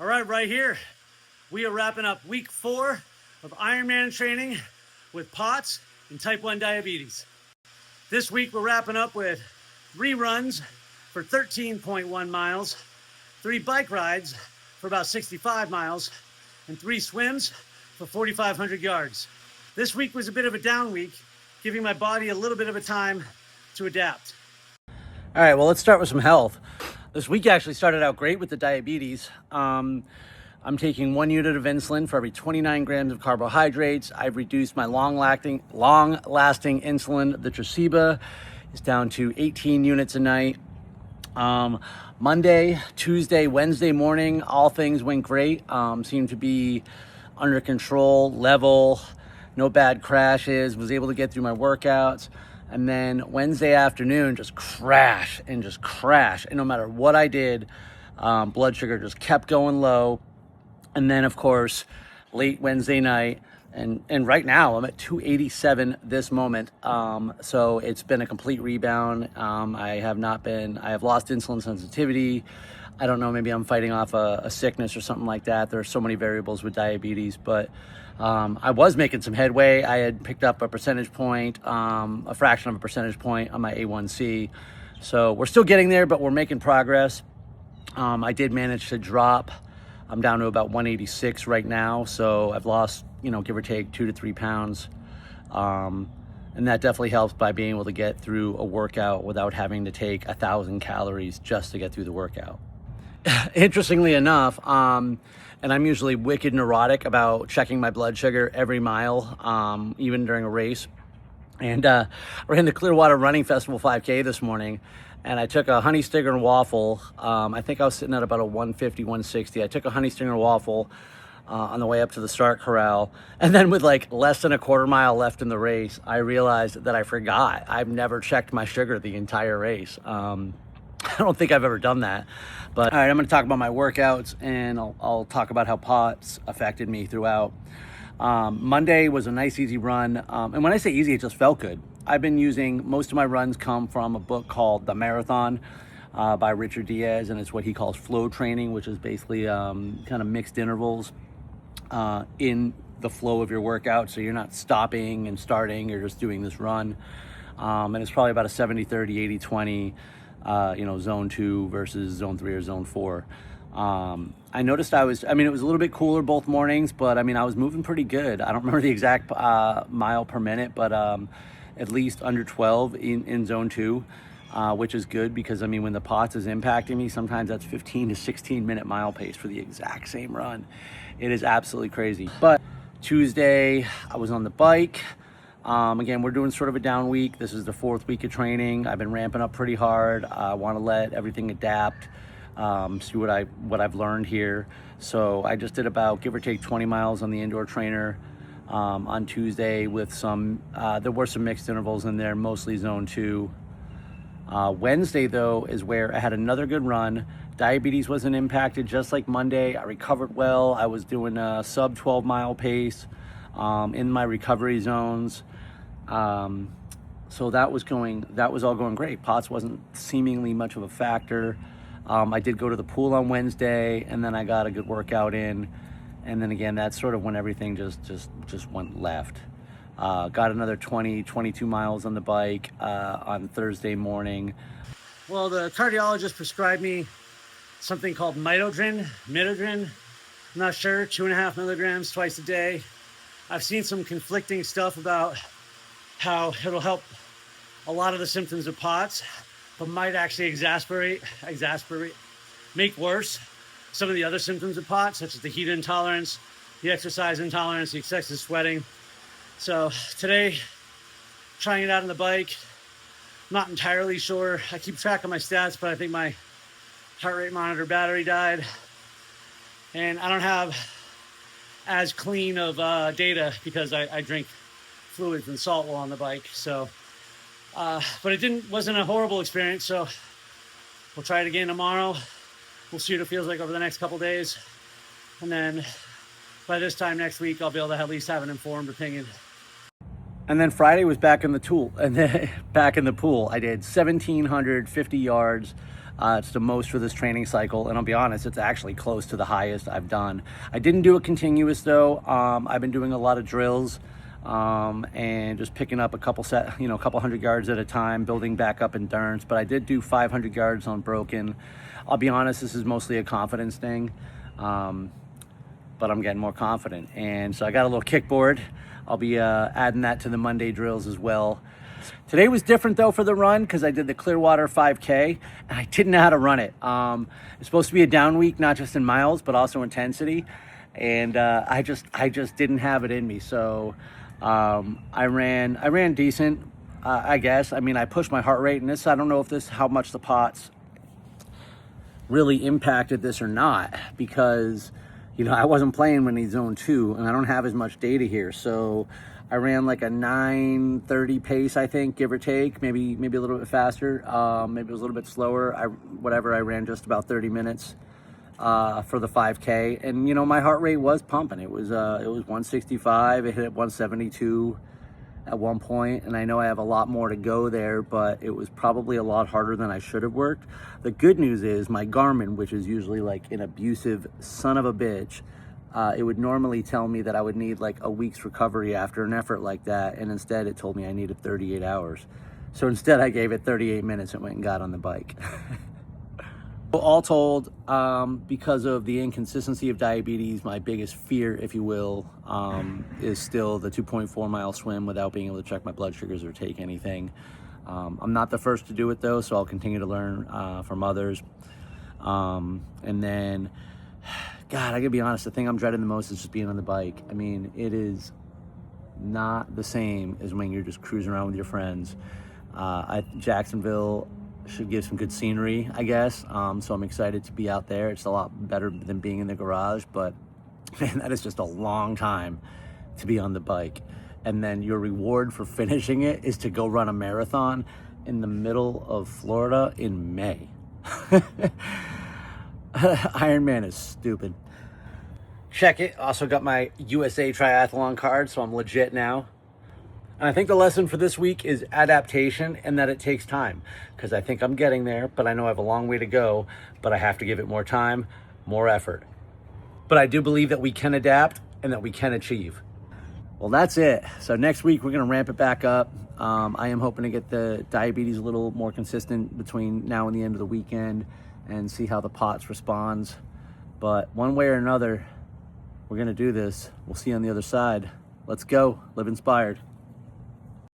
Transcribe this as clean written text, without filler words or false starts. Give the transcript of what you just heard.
All right, right here, we are wrapping up week 4 of Ironman training with POTS and type 1 diabetes. This week, we're wrapping up with 3 runs for 13.1 miles, 3 bike rides for about 65 miles, and 3 swims for 4,500 yards. This week was a bit of a down week, giving my body a little bit of a time to adapt. All right, well, let's start with some health. This week actually started out great with the diabetes. I'm taking 1 unit of insulin for every 29 grams of carbohydrates. I've reduced my long-lasting insulin, the Tresiba, is down to 18 units a night. Monday, Tuesday, Wednesday morning, all things went great. Seemed to be under control, level, no bad crashes, was able to get through my workouts. And then Wednesday afternoon, just crash. And no matter what I did, blood sugar just kept going low. And then, of course, late Wednesday night, and right now I'm at 287 this moment. So it's been a complete rebound. I have lost insulin sensitivity. I don't know, maybe I'm fighting off a sickness or something like that. There are so many variables with diabetes, but I was making some headway. I had picked up a percentage point, a fraction of a percentage point on my A1C. So we're still getting there, but we're making progress. I did manage to drop. I'm down to about 186 right now. So I've lost, give or take 2 to 3 pounds. And that definitely helps by being able to get through a workout without having to take 1,000 calories just to get through the workout. Interestingly enough, and I'm usually wicked neurotic about checking my blood sugar every mile, even during a race. And we're in the Clearwater Running Festival 5K this morning, and I took a honey stinger and waffle. I think I was sitting at about a 150, 160. I took a honey stinger waffle on the way up to the start corral. And then with like less than a quarter mile left in the race, I realized that I forgot. I've never checked my sugar the entire race. I don't think I've ever done that. But all right, I'm going to talk about my workouts, and I'll talk about how POTS affected me throughout. Monday was a nice, easy run. And when I say easy, it just felt good. I've been using, most of my runs come from a book called The Marathon by Richard Diaz, and it's what he calls flow training, which is basically kind of mixed intervals in the flow of your workout. So you're not stopping and starting, you're just doing this run. And it's probably about a 70-30, 80-20. Zone 2 versus zone 3 or zone 4. I noticed it was a little bit cooler both mornings, but I was moving pretty good. I don't remember the exact mile per minute, but at least under 12 in zone 2, which is good because when the POTS is impacting me, sometimes that's 15 to 16 minute mile pace for the exact same run. It is absolutely crazy. But Tuesday, I was on the bike. Again, we're doing sort of a down week. This is the 4th week of training. I've been ramping up pretty hard. I want to let everything adapt, see what I've learned here. So I just did about, give or take, 20 miles on the indoor trainer on Tuesday with some, there were some mixed intervals in there, mostly zone 2. Wednesday, though, is where I had another good run. Diabetes wasn't impacted, just like Monday. I recovered well. I was doing a sub 12 mile pace in my recovery zones. So that was all going great. POTS wasn't seemingly much of a factor. I did go to the pool on Wednesday, and then I got a good workout in. And then again, that's sort of when everything just went left. Got another 22 miles on the bike on Thursday morning. Well, the cardiologist prescribed me something called midodrine. I'm not sure, 2.5 milligrams twice a day. I've seen some conflicting stuff about how it'll help a lot of the symptoms of POTS, but might actually make worse some of the other symptoms of POTS, such as the heat intolerance, the exercise intolerance, the excessive sweating. So today, trying it out on the bike, not entirely sure. I keep track of my stats, but I think my heart rate monitor battery died. And I don't have as clean of data because I drink fluids and salt while on the bike. So, but it wasn't a horrible experience. So we'll try it again tomorrow. We'll see what it feels like over the next couple days. And then by this time next week, I'll be able to at least have an informed opinion. And then Friday was back in the back in the pool. I did 1,750 yards. It's the most for this training cycle, and I'll be honest, it's actually close to the highest I've done. I didn't do it continuous though. I've been doing a lot of drills and just picking up a couple hundred yards at a time, building back up endurance. But I did do 500 yards on broken. I'll be honest, this is mostly a confidence thing, but I'm getting more confident. And so I got a little kickboard. I'll be adding that to the Monday drills as well. Today was different though for the run because I did the Clearwater 5K and I didn't know how to run it. It's supposed to be a down week, not just in miles, but also intensity. And I just didn't have it in me. So I ran decent, I guess. I mean, I pushed my heart rate, and I don't know if how much the pots really impacted this or not, because I wasn't playing when he's zone 2 and I don't have as much data here. So I ran like a 9:30 pace, I think, give or take, maybe a little bit faster. Maybe it was a little bit slower. I ran just about 30 minutes for the 5K. And my heart rate was pumping. It was 165. It hit 172 at one point, and I know I have a lot more to go there, but it was probably a lot harder than I should have worked. The good news is my Garmin, which is usually like an abusive son of a bitch, it would normally tell me that I would need like a week's recovery after an effort like that, and instead it told me I needed 38 hours. So instead I gave it 38 minutes and went and got on the bike. All told, because of the inconsistency of diabetes, my biggest fear, if you will, is still the 2.4 mile swim without being able to check my blood sugars or take anything. I'm not the first to do it though, so I'll continue to learn from others. And then, God, I gotta be honest, the thing I'm dreading the most is just being on the bike. I mean, it is not the same as when you're just cruising around with your friends. Jacksonville should give some good scenery, I guess. So I'm excited to be out there. It's a lot better than being in the garage, but man, that is just a long time to be on the bike. And then your reward for finishing it is to go run a marathon in the middle of Florida in May. Ironman is stupid. Check it. Also got my USA triathlon card, so I'm legit now. And I think the lesson for this week is adaptation, and that it takes time, because I think I'm getting there, but I know I have a long way to go, but I have to give it more time, more effort. But I do believe that we can adapt and that we can achieve. Well, that's it. So next week, we're going to ramp it back up. I am hoping to get the diabetes a little more consistent between now and the end of the weekend and see how the POTS responds. But one way or another, we're going to do this. We'll see you on the other side. Let's go. Live inspired.